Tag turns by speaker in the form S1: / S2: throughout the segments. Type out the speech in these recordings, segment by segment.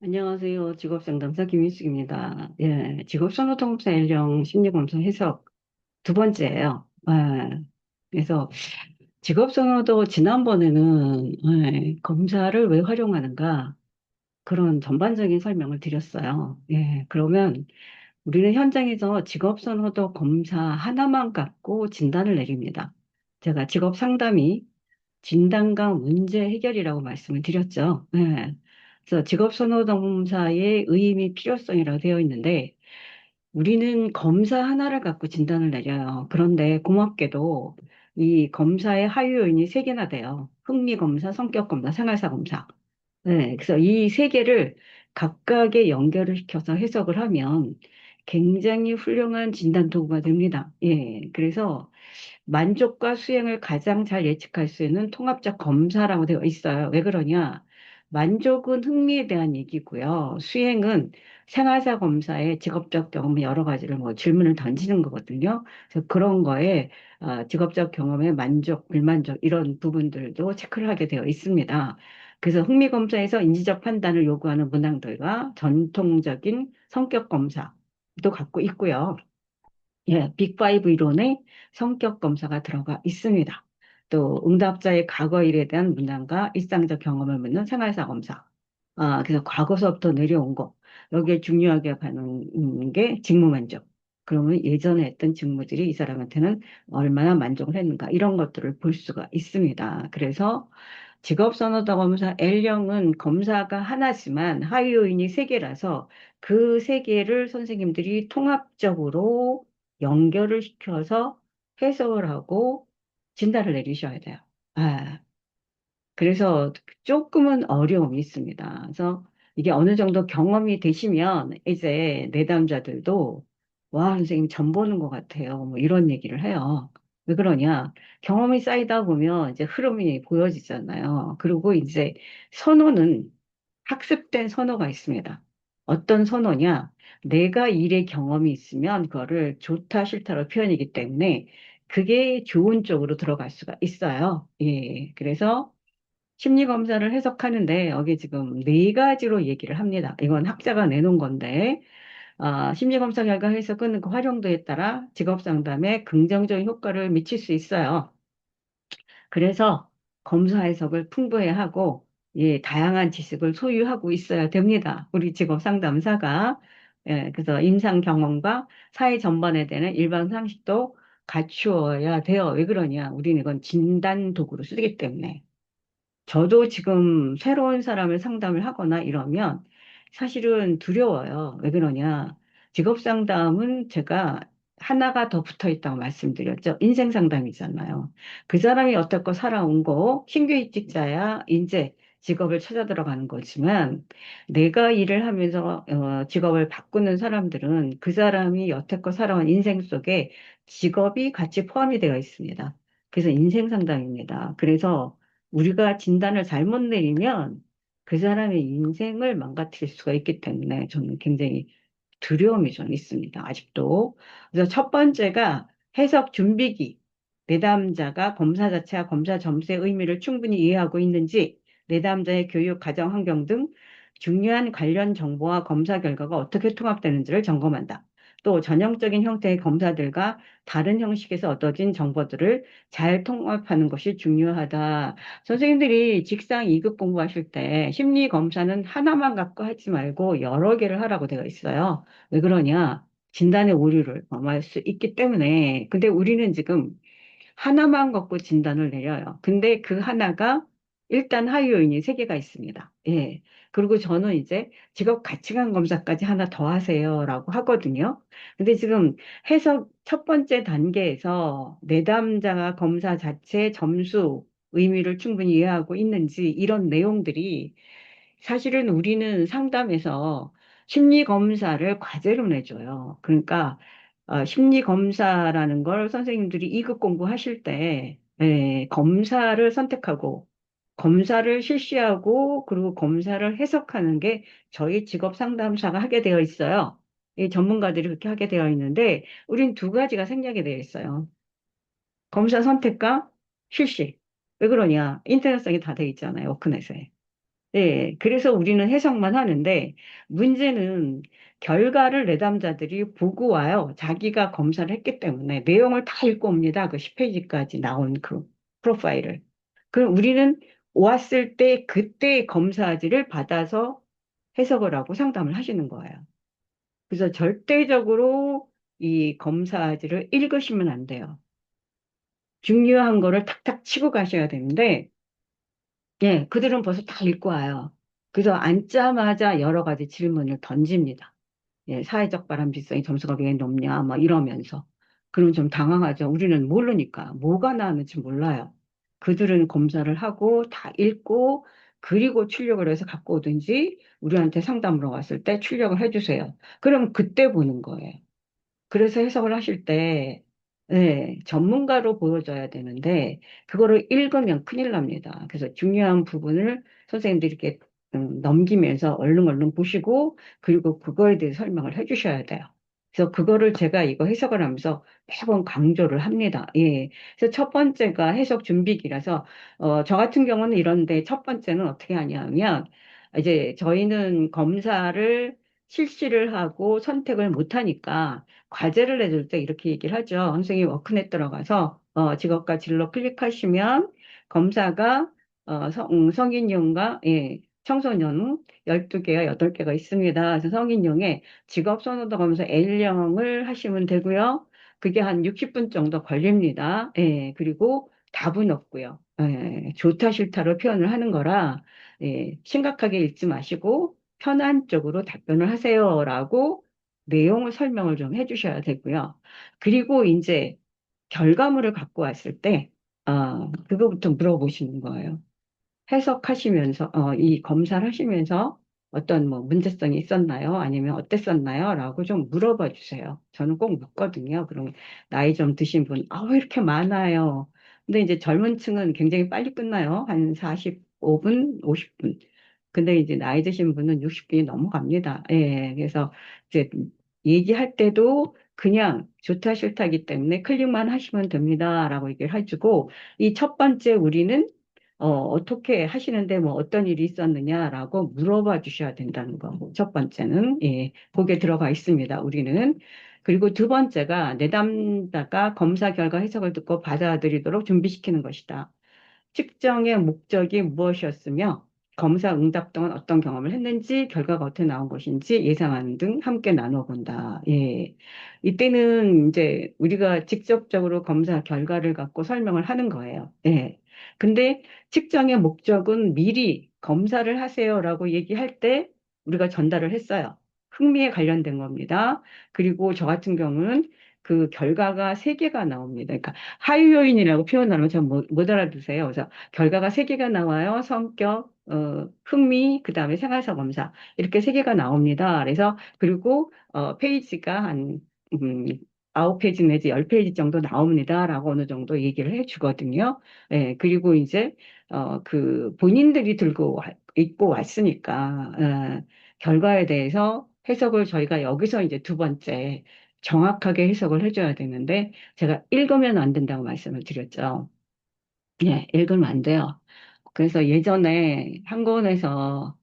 S1: 안녕하세요. 직업상담사 김인숙입니다. 예, 직업선호동사 L형 심리검사 해석 두 번째예요. 예, 그래서 직업선호도 지난번에는 검사를 왜 활용하는가 그런 전반적인 설명을 드렸어요. 예, 그러면 우리는 현장에서 직업선호도 검사 하나만 갖고 진단을 내립니다. 제가 직업상담이 진단과 문제 해결이라고 말씀을 드렸죠. 네. 그래서 직업선호검사의 의미, 필요성이라고 되어 있는데, 우리는 검사 하나를 갖고 진단을 내려요. 그런데 고맙게도 이 검사의 하위 요인이 세 개나 돼요. 흥미검사, 성격검사, 생활사검사. 네. 그래서 이 세 개를 각각의 연결을 시켜서 해석을 하면 굉장히 훌륭한 진단 도구가 됩니다. 예. 그래서 만족과 수행을 가장 잘 예측할 수 있는 통합적 검사라고 되어 있어요. 왜 그러냐? 만족은 흥미에 대한 얘기고요. 수행은 생활사 검사의 직업적 경험 여러 가지를 뭐 질문을 던지는 거거든요. 그래서 그런 거에 직업적 경험의 만족, 불만족 이런 부분들도 체크를 하게 되어 있습니다. 그래서 흥미 검사에서 인지적 판단을 요구하는 문항들과 전통적인 성격 검사도 갖고 있고요. 예, 빅5 이론의 성격 검사가 들어가 있습니다. 또 응답자의 과거 일에 대한 문항과 일상적 경험을 묻는 생활사 검사. 그래서 과거서부터 내려온 거. 여기에 중요하게 가는 게 직무 만족. 그러면 예전에 했던 직무들이 이 사람한테는 얼마나 만족을 했는가. 이런 것들을 볼 수가 있습니다. 그래서 직업선호도 검사 L형은 검사가 하나지만 하위 요인이 세 개라서 그 세 개를 선생님들이 통합적으로 연결을 시켜서 해석을 하고 진단을 내리셔야 돼요. 아, 그래서 조금은 어려움이 있습니다. 그래서 이게 어느 정도 경험이 되시면 이제 내담자들도 와, 선생님 점 보는 것 같아요. 뭐 이런 얘기를 해요. 왜 그러냐? 경험이 쌓이다 보면 이제 흐름이 보여지잖아요. 그리고 이제 선호는 학습된 선호가 있습니다. 어떤 선호냐? 내가 일의 경험이 있으면 그거를 좋다, 싫다로 표현이기 때문에 그게 좋은 쪽으로 들어갈 수가 있어요. 예. 그래서 심리 검사를 해석하는데 여기 지금 네 가지로 얘기를 합니다. 이건 학자가 내놓은 건데 심리 검사 결과 해석은 그 활용도에 따라 직업 상담에 긍정적인 효과를 미칠 수 있어요. 그래서 검사 해석을 풍부히 하고 예, 다양한 지식을 소유하고 있어야 됩니다. 우리 직업 상담사가 예, 그래서 임상 경험과 사회 전반에 대한 일반 상식도 갖추어야 돼요. 왜 그러냐? 우리는 이건 진단 도구로 쓰기 때문에. 저도 지금 새로운 사람을 상담을 하거나 이러면 사실은 두려워요. 왜 그러냐. 직업 상담은 제가 하나가 더 붙어 있다고 말씀드렸죠. 인생 상담이잖아요. 그 사람이 어떻게 살아온 거, 신규 이직자야 이제 직업을 찾아 들어가는 거지만 내가 일을 하면서 직업을 바꾸는 사람들은 그 사람이 여태껏 살아온 인생 속에 직업이 같이 포함이 되어 있습니다. 그래서 인생 상담입니다. 그래서 우리가 진단을 잘못 내리면 그 사람의 인생을 망가뜨릴 수가 있기 때문에 저는 굉장히 두려움이 좀 있습니다. 아직도. 그래서 첫 번째가 해석 준비기. 내담자가 검사 자체와 검사 점수의 의미를 충분히 이해하고 있는지, 내담자의 교육, 가정 환경 등 중요한 관련 정보와 검사 결과가 어떻게 통합되는지를 점검한다. 또 전형적인 형태의 검사들과 다른 형식에서 얻어진 정보들을 잘 통합하는 것이 중요하다. 선생님들이 직장 2급 공부하실 때 심리 검사는 하나만 갖고 하지 말고 여러 개를 하라고 되어 있어요. 왜 그러냐? 진단의 오류를 범할 수 있기 때문에. 근데 우리는 지금 하나만 갖고 진단을 내려요. 근데 그 하나가 일단 하위 요인이 세 개가 있습니다. 예. 그리고 저는 이제 직업 가치관 검사까지 하나 더 하세요라고 하거든요. 근데 지금 해석 첫 번째 단계에서 내담자가 검사 자체 점수 의미를 충분히 이해하고 있는지 이런 내용들이 사실은 우리는 상담에서 심리 검사를 과제로 내줘요. 그러니까 심리 검사라는 걸 선생님들이 2급 공부하실 때 검사를 선택하고 검사를 실시하고 그리고 검사를 해석하는 게 저희 직업 상담사가 하게 되어 있어요. 이 전문가들이 그렇게 하게 되어 있는데 우린 두 가지가 생략이 되어 있어요. 검사 선택과 실시. 왜 그러냐? 인터넷상에 다 되어 있잖아요. 오픈해서. 네, 그래서 우리는 해석만 하는데 문제는 결과를 내담자들이 보고 와요. 자기가 검사를 했기 때문에 내용을 다 읽고 옵니다. 그 10페이지까지 나온 그 프로파일을. 그럼 우리는 왔을 때 그때 검사지를 받아서 해석을 하고 상담을 하시는 거예요. 그래서 절대적으로 이 검사지를 읽으시면 안 돼요. 중요한 거를 탁탁 치고 가셔야 되는데 예, 그들은 벌써 다 읽고 와요. 그래서 앉자마자 여러 가지 질문을 던집니다. 예, 사회적 바람직성이 점수가 왜 높냐, 막 이러면서. 그럼 좀 당황하죠. 우리는 모르니까. 뭐가 나왔는지 몰라요. 그들은 검사를 하고 다 읽고 그리고 출력을 해서 갖고 오든지 우리한테 상담으로 왔을 때 출력을 해주세요. 그럼 그때 보는 거예요. 그래서 해석을 하실 때, 네, 전문가로 보여져야 되는데, 그거를 읽으면 큰일 납니다. 그래서 중요한 부분을 선생님들이 이렇게 넘기면서 얼른 보시고, 그리고 그거에 대해 설명을 해주셔야 돼요. 그래서 그거를 제가 이거 해석을 하면서 매번 강조를 합니다. 예. 그래서 첫 번째가 해석 준비기라서, 저 같은 경우는 이런데 첫 번째는 어떻게 하냐면, 이제 저희는 검사를 실시를 하고 선택을 못하니까, 과제를 내줄 때 이렇게 얘기를 하죠. 선생님 워크넷 들어가서 직업과 진로 클릭하시면 검사가 성인용과 예, 청소년 12개가 8개가 있습니다. 그래서 성인용에 직업 선호도 검사 L형을 하시면 되고요. 그게 한 60분 정도 걸립니다. 예, 그리고 답은 없고요. 예, 좋다 싫다로 표현을 하는 거라 예, 심각하게 읽지 마시고 편한 쪽으로 답변을 하세요라고 내용을 설명을 좀 해주셔야 되고요. 그리고 이제 결과물을 갖고 왔을 때, 그거부터 물어보시는 거예요. 해석하시면서, 이 검사를 하시면서 어떤 뭐 문제성이 있었나요? 아니면 어땠었나요? 라고 좀 물어봐 주세요. 저는 꼭 묻거든요. 그럼 나이 좀 드신 분, 왜 이렇게 많아요? 근데 이제 젊은 층은 굉장히 빨리 끝나요. 한 45분, 50분. 근데 이제 나이 드신 분은 60분이 넘어갑니다. 예, 그래서 이제 얘기할 때도 그냥 좋다 싫다기 때문에 클릭만 하시면 됩니다. 라고 얘기를 해주고, 이 첫 번째 우리는 어떻게 하시는데 뭐 어떤 일이 있었느냐라고 물어봐 주셔야 된다는 거. 첫 번째는, 예, 거기에 들어가 있습니다. 우리는. 그리고 두 번째가 내담자가 검사 결과 해석을 듣고 받아들이도록 준비시키는 것이다. 측정의 목적이 무엇이었으며 검사 응답 동안 어떤 경험을 했는지 결과가 어떻게 나온 것인지 예상하는 등 함께 나눠 본다. 예. 이때는 이제 우리가 직접적으로 검사 결과를 갖고 설명을 하는 거예요. 예. 근데 측정의 목적은 미리 검사를 하세요라고 얘기할 때 우리가 전달을 했어요. 흥미에 관련된 겁니다. 그리고 저 같은 경우는 그 결과가 세 개가 나옵니다. 그러니까 하위 요인이라고 표현하면 잘 못 알아두세요. 그래서 결과가 세 개가 나와요. 성격, 흥미, 그 다음에 생활사 검사. 이렇게 세 개가 나옵니다. 그래서, 그리고, 페이지가 한, 음, 9페이지 내지 10페이지 정도 나옵니다. 라고 어느 정도 얘기를 해 주거든요. 예, 그리고 이제, 본인들이 있고 왔으니까, 결과에 대해서 해석을 저희가 여기서 이제 두 번째, 정확하게 해석을 해줘야 되는데, 제가 읽으면 안 된다고 말씀을 드렸죠. 예, 읽으면 안 돼요. 그래서 예전에 한국에서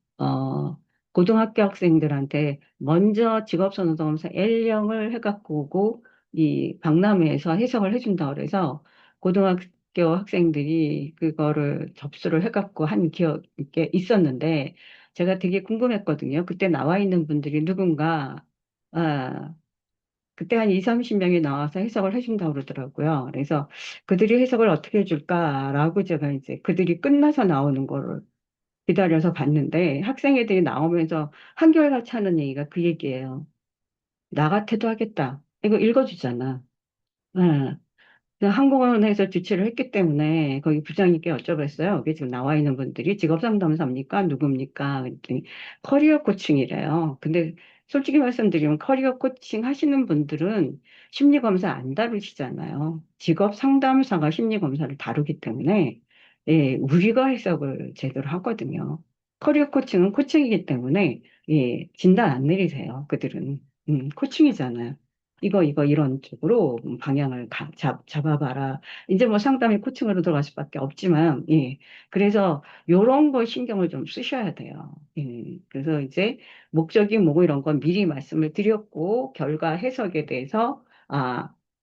S1: 고등학교 학생들한테 먼저 직업선호도검사 L형을 해갖고 오고 이 박람회에서 해석을 해준다 그래서 고등학교 학생들이 그거를 접수를 해갖고 한 기억이 있었는데 제가 되게 궁금했거든요. 그때 나와 있는 분들이 누군가 아, 그때 한 2, 30명이 나와서 해석을 해준다고 그러더라고요. 그래서 그들이 해석을 어떻게 해줄까라고 제가 이제 그들이 끝나서 나오는 거를 기다려서 봤는데 학생 애들이 나오면서 한결같이 하는 얘기가 그 얘기예요. 나 같아도 하겠다. 이거 읽어주잖아. 예. 항공원에서 주최를 했기 때문에 거기 부장님께 여쭤봤어요. 여기 지금 나와 있는 분들이 직업 상담사입니까? 누굽니까? 그랬더니 커리어 코칭이래요. 근데 솔직히 말씀드리면 커리어 코칭 하시는 분들은 심리 검사 안 다루시잖아요. 직업 상담사가 심리 검사를 다루기 때문에 예, 우리가 해석을 제대로 하거든요. 커리어 코칭은 코칭이기 때문에 예, 진단 안 내리세요. 그들은 코칭이잖아요. 이런 쪽으로 방향을 잡아봐라. 이제 뭐 상담이 코칭으로 들어갈 수밖에 없지만, 예. 그래서 요런 거 신경을 좀 쓰셔야 돼요. 예. 그래서 이제 목적이 뭐고 이런 건 미리 말씀을 드렸고, 결과 해석에 대해서,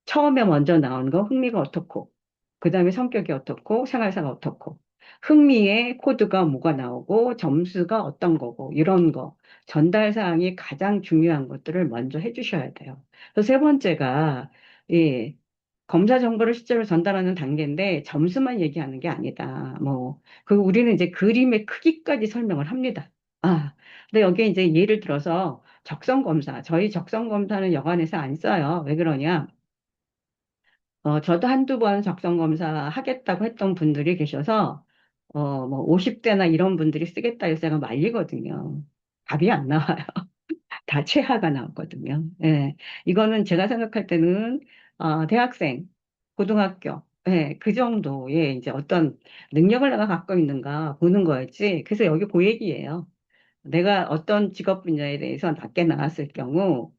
S1: 처음에 먼저 나온 거 흥미가 어떻고, 그 다음에 성격이 어떻고, 생활사가 어떻고, 흥미의 코드가 뭐가 나오고, 점수가 어떤 거고, 이런 거. 전달 사항이 가장 중요한 것들을 먼저 해주셔야 돼요. 그래서 세 번째가, 예, 검사 정보를 실제로 전달하는 단계인데 점수만 얘기하는 게 아니다. 뭐, 우리는 이제 그림의 크기까지 설명을 합니다. 근데 여기에 이제 예를 들어서 적성 검사. 저희 적성 검사는 여관에서 안 써요. 왜 그러냐? 저도 한두 번 적성 검사 하겠다고 했던 분들이 계셔서, 뭐, 50대나 이런 분들이 쓰겠다 해서 제가 말리거든요. 답이 안 나와요. 다 최하가 나왔거든요. 예. 이거는 제가 생각할 때는, 대학생, 고등학교, 예, 그 정도의 이제 어떤 능력을 내가 갖고 있는가 보는 거였지. 그래서 여기 그 얘기예요. 내가 어떤 직업 분야에 대해서 낮게 나왔을 경우,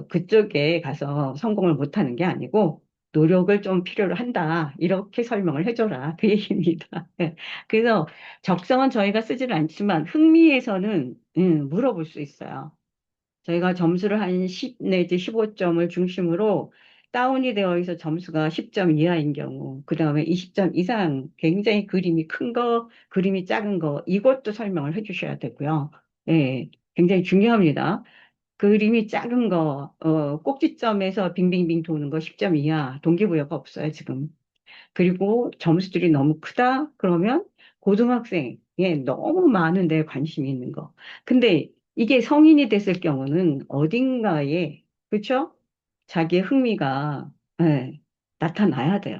S1: 그쪽에 가서 성공을 못하는 게 아니고, 노력을 좀 필요로 한다. 이렇게 설명을 해줘라. 그 얘기입니다. 예. 그래서 적성은 저희가 쓰지는 않지만, 흥미에서는, 물어볼 수 있어요. 저희가 점수를 한 10 내지 15점을 중심으로 다운이 되어 있어 점수가 10점 이하인 경우, 그 다음에 20점 이상 굉장히 그림이 큰 거, 그림이 작은 거, 이것도 설명을 해 주셔야 되고요. 예, 굉장히 중요합니다. 그림이 작은 거, 꼭지점에서 빙빙빙 도는 거 10점 이하, 동기부여가 없어요, 지금. 그리고 점수들이 너무 크다? 그러면 고등학생에 너무 많은 데 관심이 있는 거. 근데 이게 성인이 됐을 경우는 어딘가에, 그렇죠? 자기의 흥미가 예, 나타나야 돼요.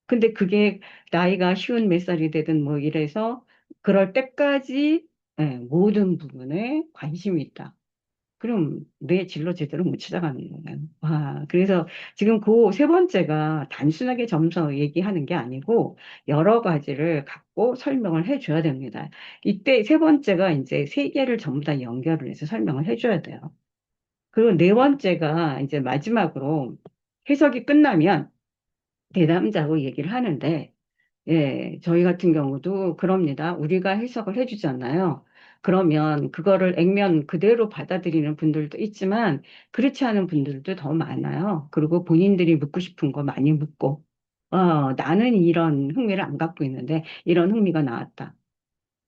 S1: 근데 그게 나이가 쉬운 몇 살이 되든 뭐 이래서 그럴 때까지 모든 부분에 관심이 있다. 그럼 내 진로 제대로 못 찾아가는 거예요. 그래서 지금 그 세 번째가 단순하게 점수 얘기하는 게 아니고 여러 가지를 갖고 설명을 해줘야 됩니다. 이때 세 번째가 이제 세 개를 전부 다 연결을 해서 설명을 해줘야 돼요. 그리고 네 번째가 이제 마지막으로 해석이 끝나면 대담자고 얘기를 하는데 저희 같은 경우도 그럽니다. 우리가 해석을 해주잖아요. 그러면 그거를 액면 그대로 받아들이는 분들도 있지만 그렇지 않은 분들도 더 많아요. 그리고 본인들이 묻고 싶은 거 많이 묻고, 나는 이런 흥미를 안 갖고 있는데 이런 흥미가 나왔다.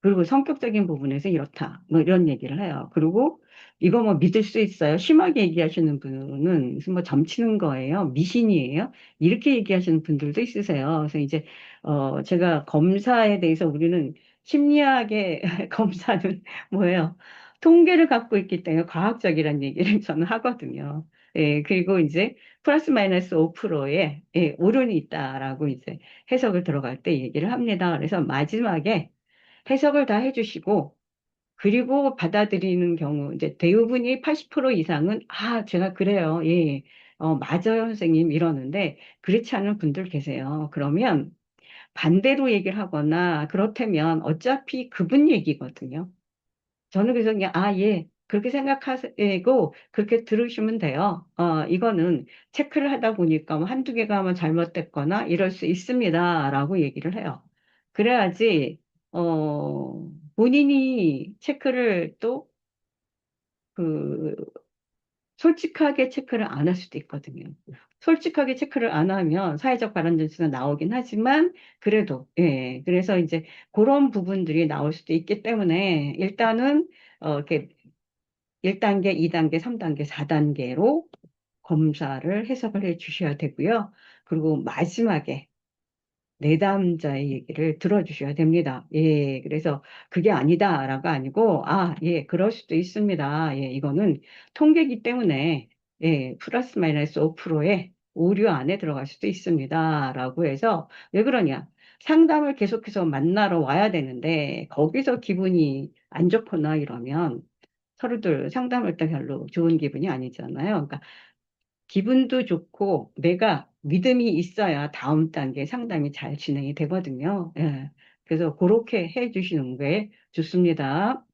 S1: 그리고 성격적인 부분에서 이렇다. 뭐 이런 얘기를 해요. 그리고 이거 뭐 믿을 수 있어요. 심하게 얘기하시는 분은 무슨 뭐 점치는 거예요. 미신이에요. 이렇게 얘기하시는 분들도 있으세요. 그래서 이제, 제가 검사에 대해서 우리는 심리학의 검사는 뭐예요? 통계를 갖고 있기 때문에 과학적이라는 얘기를 저는 하거든요. 예, 그리고 이제 플러스 마이너스 5%의 오른이 있다라고 이제 해석을 들어갈 때 얘기를 합니다. 그래서 마지막에 해석을 다 해주시고, 그리고 받아들이는 경우, 이제 대부분이 80% 이상은, 제가 그래요. 예, 예. 맞아요, 선생님. 이러는데, 그렇지 않은 분들 계세요. 그러면 반대로 얘기를 하거나, 그렇다면 어차피 그분 얘기거든요. 저는 그래서 그냥, 예. 그렇게 생각하시고, 그렇게 들으시면 돼요. 이거는 체크를 하다 보니까 뭐 한두 개가 뭐 잘못됐거나 이럴 수 있습니다. 라고 얘기를 해요. 그래야지, 본인이 체크를 또, 그, 솔직하게 체크를 안 할 수도 있거든요. 솔직하게 체크를 안 하면 사회적 발언전수가 나오긴 하지만, 그래도, 예. 그래서 이제 그런 부분들이 나올 수도 있기 때문에, 일단은, 이렇게 1단계, 2단계, 3단계, 4단계로 검사를 해석을 해 주셔야 되고요. 그리고 마지막에 내담자의 얘기를 들어주셔야 됩니다. 예, 그래서 그게 아니다라가 아니고, 예, 그럴 수도 있습니다. 예, 이거는 통계이기 때문에, 플러스 마이너스 5%의 오류 안에 들어갈 수도 있습니다. 라고 해서, 왜 그러냐? 상담을 계속해서 만나러 와야 되는데, 거기서 기분이 안 좋거나 이러면, 서로들 상담할 때 별로 좋은 기분이 아니잖아요. 그러니까 기분도 좋고 내가 믿음이 있어야 다음 단계 상담이 잘 진행이 되거든요. 예. 그래서 그렇게 해 주시는 게 좋습니다.